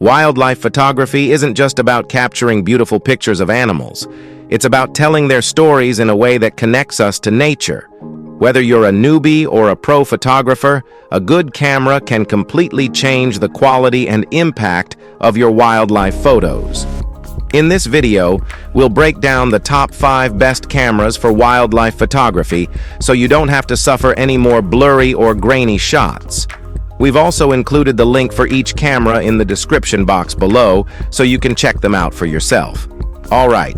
Wildlife photography isn't just about capturing beautiful pictures of animals. It's about telling their stories in a way that connects us to nature. Whether you're a newbie or a pro photographer, a good camera can completely change the quality and impact of your wildlife photos. In this video, we'll break down the top 5 best cameras for wildlife photography so you don't have to suffer any more blurry or grainy shots. We've also included the link for each camera in the description box below so you can check them out for yourself. All right,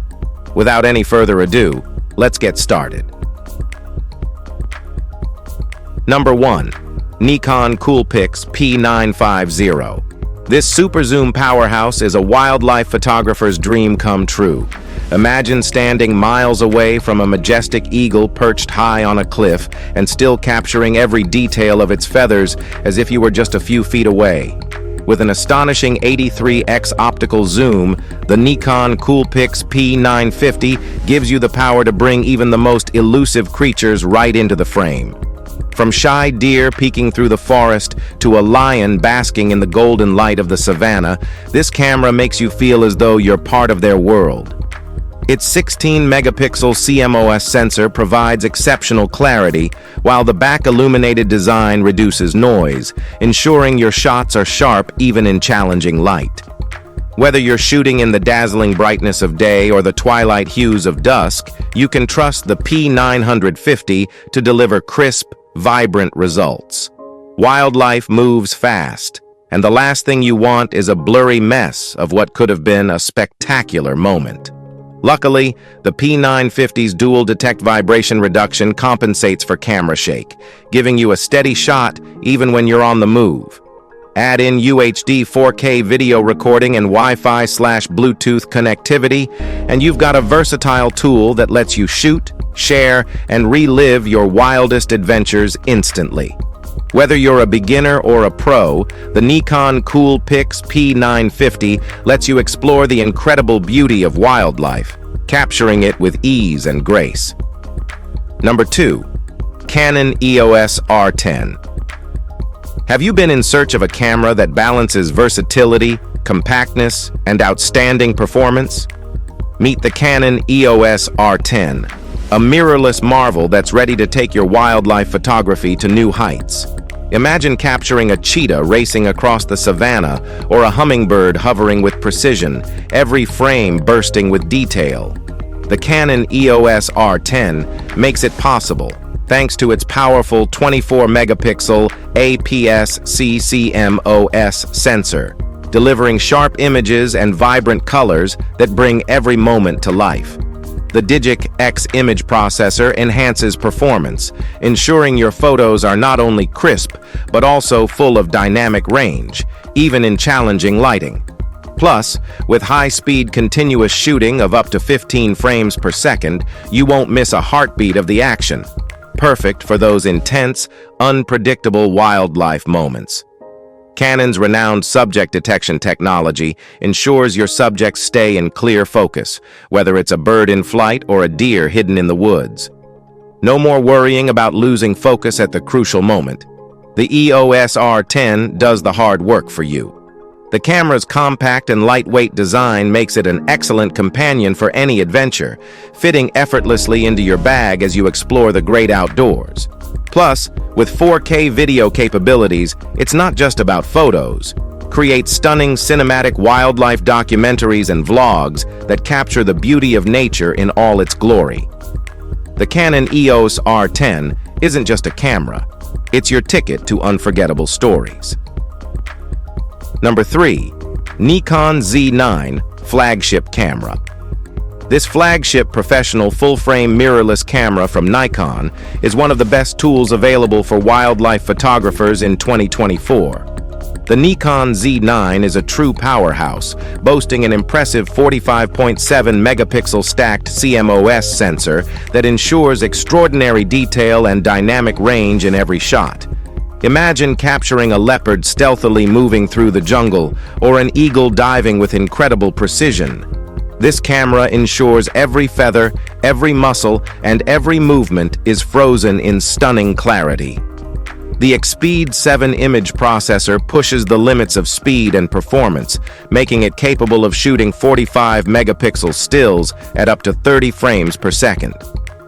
without any further ado, let's get started. Number 1. Nikon Coolpix P950. This super zoom powerhouse is a wildlife photographer's dream come true. Imagine standing miles away from a majestic eagle perched high on a cliff and still capturing every detail of its feathers as if you were just a few feet away. With an astonishing 83x optical zoom, the Nikon Coolpix P950 gives you the power to bring even the most elusive creatures right into the frame. From shy deer peeking through the forest to a lion basking in the golden light of the savannah, this camera makes you feel as though you're part of their world. Its 16-megapixel CMOS sensor provides exceptional clarity, while the back-illuminated design reduces noise, ensuring your shots are sharp even in challenging light. Whether you're shooting in the dazzling brightness of day or the twilight hues of dusk, you can trust the P950 to deliver crisp, vibrant results. Wildlife moves fast, and the last thing you want is a blurry mess of what could have been a spectacular moment. Luckily, the P950's dual detect vibration reduction compensates for camera shake, giving you a steady shot even when you're on the move. Add in UHD 4K video recording and Wi-Fi/Bluetooth connectivity, and you've got a versatile tool that lets you shoot, share, and relive your wildest adventures instantly. Whether you're a beginner or a pro, the Nikon Coolpix P950 lets you explore the incredible beauty of wildlife, capturing it with ease and grace. Number 2. Canon EOS R10. Have you been in search of a camera that balances versatility, compactness, and outstanding performance? Meet the Canon EOS R10, a mirrorless marvel that's ready to take your wildlife photography to new heights. Imagine capturing a cheetah racing across the savannah or a hummingbird hovering with precision, every frame bursting with detail. The Canon EOS R10 makes it possible, thanks to its powerful 24-megapixel APS-C CMOS sensor, delivering sharp images and vibrant colors that bring every moment to life. The Digic X image processor enhances performance, ensuring your photos are not only crisp, but also full of dynamic range, even in challenging lighting. Plus, with high-speed continuous shooting of up to 15 frames per second, you won't miss a heartbeat of the action. Perfect for those intense, unpredictable wildlife moments. Canon's renowned subject detection technology ensures your subjects stay in clear focus, whether it's a bird in flight or a deer hidden in the woods. No more worrying about losing focus at the crucial moment. The EOS R10 does the hard work for you. The camera's compact and lightweight design makes it an excellent companion for any adventure, fitting effortlessly into your bag as you explore the great outdoors. Plus, with 4K video capabilities, it's not just about photos. Create stunning cinematic wildlife documentaries and vlogs that capture the beauty of nature in all its glory. The Canon EOS R10 isn't just a camera, it's your ticket to unforgettable stories. Number 3. Nikon Z9 Flagship Camera. This flagship professional full-frame mirrorless camera from Nikon is one of the best tools available for wildlife photographers in 2024. The Nikon Z9 is a true powerhouse, boasting an impressive 45.7 megapixel stacked CMOS sensor that ensures extraordinary detail and dynamic range in every shot. Imagine capturing a leopard stealthily moving through the jungle or an eagle diving with incredible precision. This camera ensures every feather, every muscle, and every movement is frozen in stunning clarity. The Expeed 7 image processor pushes the limits of speed and performance, making it capable of shooting 45 megapixel stills at up to 30 frames per second.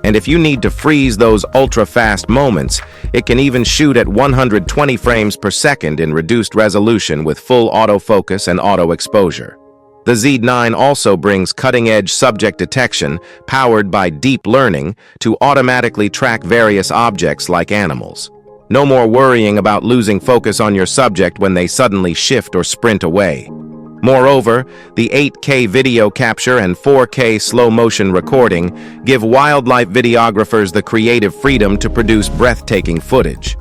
And if you need to freeze those ultra-fast moments, it can even shoot at 120 frames per second in reduced resolution with full autofocus and auto exposure. The Z9 also brings cutting-edge subject detection powered by deep learning to automatically track various objects like animals. No more worrying about losing focus on your subject when they suddenly shift or sprint away. Moreover, the 8K video capture and 4K slow-motion recording give wildlife videographers the creative freedom to produce breathtaking footage.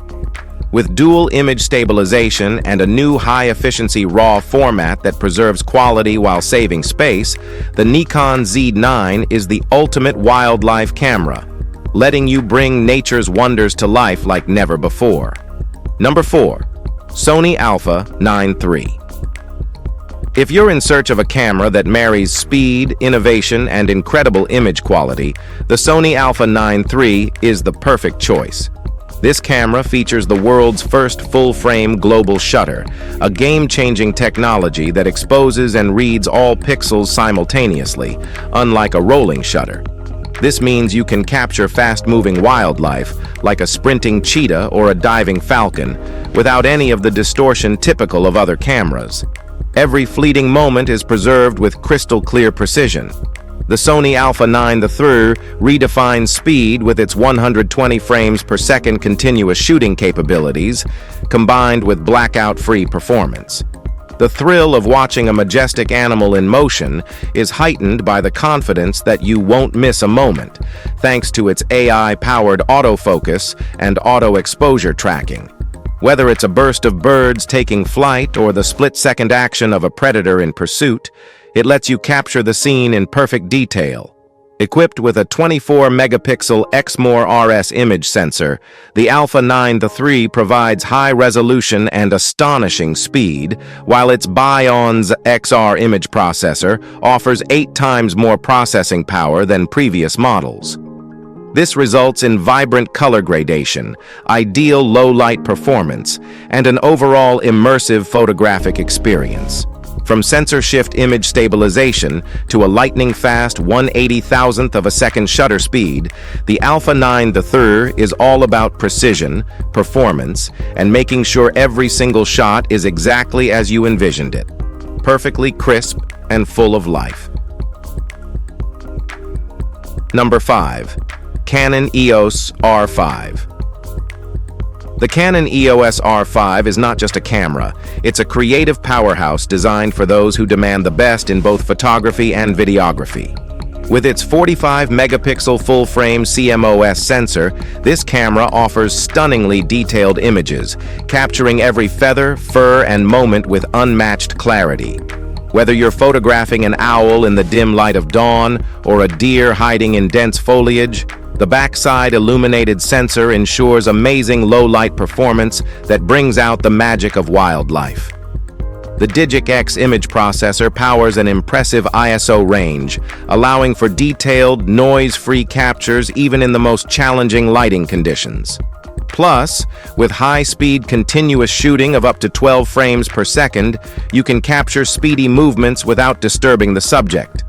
With dual image stabilization and a new high-efficiency RAW format that preserves quality while saving space, the Nikon Z9 is the ultimate wildlife camera, letting you bring nature's wonders to life like never before. Number 4. Sony Alpha 9 III. If you're in search of a camera that marries speed, innovation, and incredible image quality, the Sony Alpha 9 III is the perfect choice. This camera features the world's first full-frame global shutter, a game-changing technology that exposes and reads all pixels simultaneously, unlike a rolling shutter. This means you can capture fast-moving wildlife, like a sprinting cheetah or a diving falcon, without any of the distortion typical of other cameras. Every fleeting moment is preserved with crystal-clear precision. The Sony Alpha 9 III redefines speed with its 120 frames per second continuous shooting capabilities, combined with blackout-free performance. The thrill of watching a majestic animal in motion is heightened by the confidence that you won't miss a moment, thanks to its AI-powered autofocus and auto-exposure tracking. Whether it's a burst of birds taking flight or the split-second action of a predator in pursuit, it lets you capture the scene in perfect detail. Equipped with a 24-megapixel Exmor RS image sensor, the Alpha 9 III provides high-resolution and astonishing speed, while its Bionz XR image processor offers 8 times more processing power than previous models. This results in vibrant color gradation, ideal low-light performance, and an overall immersive photographic experience. From sensor shift image stabilization to a lightning-fast 1/80,000th of a second shutter speed, the Alpha 9 III is all about precision, performance, and making sure every single shot is exactly as you envisioned it. Perfectly crisp and full of life. Number 5. Canon EOS R5. The Canon EOS R5 is not just a camera, it's a creative powerhouse designed for those who demand the best in both photography and videography. With its 45-megapixel full-frame CMOS sensor, this camera offers stunningly detailed images, capturing every feather, fur, and moment with unmatched clarity. Whether you're photographing an owl in the dim light of dawn or a deer hiding in dense foliage, the backside illuminated sensor ensures amazing low-light performance that brings out the magic of wildlife. The Digic X image processor powers an impressive ISO range, allowing for detailed, noise-free captures even in the most challenging lighting conditions. Plus, with high-speed continuous shooting of up to 12 frames per second, you can capture speedy movements without disturbing the subject.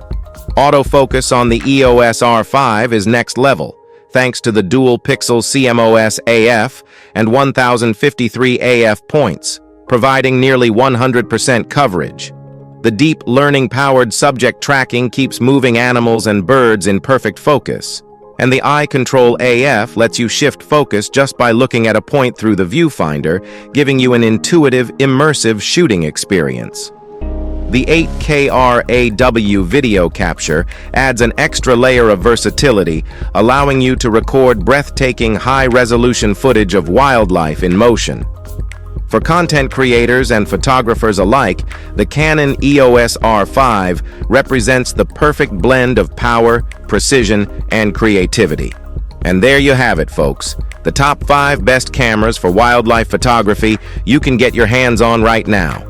Autofocus on the EOS R5 is next level, thanks to the dual-pixel CMOS AF and 1053 AF points, providing nearly 100% coverage. The deep learning-powered subject tracking keeps moving animals and birds in perfect focus, and the Eye Control AF lets you shift focus just by looking at a point through the viewfinder, giving you an intuitive, immersive shooting experience. The 8K RAW video capture adds an extra layer of versatility, allowing you to record breathtaking high-resolution footage of wildlife in motion. For content creators and photographers alike, the Canon EOS R5 represents the perfect blend of power, precision, and creativity. And there you have it, folks. The top 5 best cameras for wildlife photography you can get your hands on right now.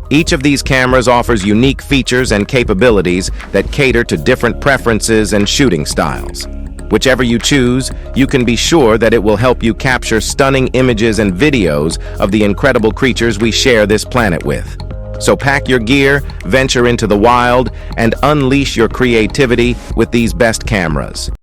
Each of these cameras offers unique features and capabilities that cater to different preferences and shooting styles. Whichever you choose, you can be sure that it will help you capture stunning images and videos of the incredible creatures we share this planet with. So pack your gear, venture into the wild, and unleash your creativity with these best cameras.